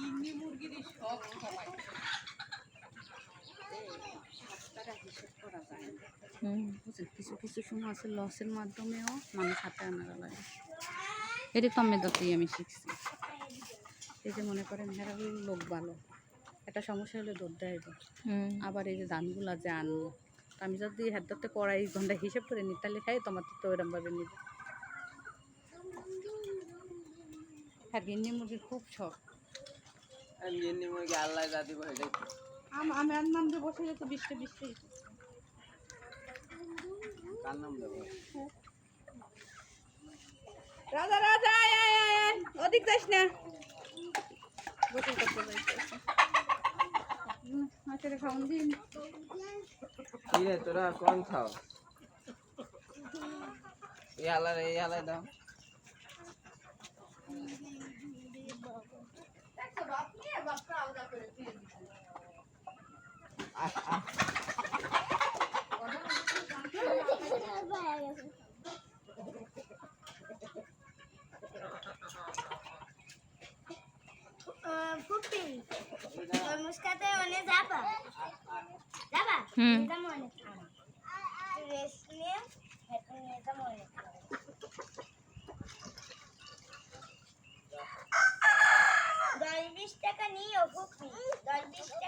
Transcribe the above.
ইন্নি মুরগির সব সময় হিসেব করা যায় না। কিছু কিছু সময় আছে লসের মাধ্যমেও মানুষ হাতে আনারা লাগে। এটা তো আমি দতেই আমি শিখছি। এই যে মনে করেন হেরা লোক ভালো, একটা সমস্যা হলে দৌড় দেয়। আবার এই যে ধানগুলা যে আনবো, আমি যদি হাতে কড়াই ঘন্টা হিসেব করে নি তাহলে খাই তোমার তো ওইরকম ভাবে নিবে। হ্যাঁ গিন্নি মুরগির খুব শখ। গিন্নি মুরগি আল্লাহ যা দিব এটাই আমি আর নাম দিয়ে বসে যেত 20টা 20টাই। কার নাম দেবো? রাজা রাজা আয় আয় আয় আয়, ওদিক যাস না। গোসল করতে যাইতেছে। মাছের খাওয়ান দিন। কি রে তোরা কোন খাও? এই আলাই দাও। মুস্কাতে অনেক যাবা যাবা নিজাম অনেক রেস্ট নিয়ে নিজাম অনেক 10-20 টাকা নিও ফুপি 10-20 টাকা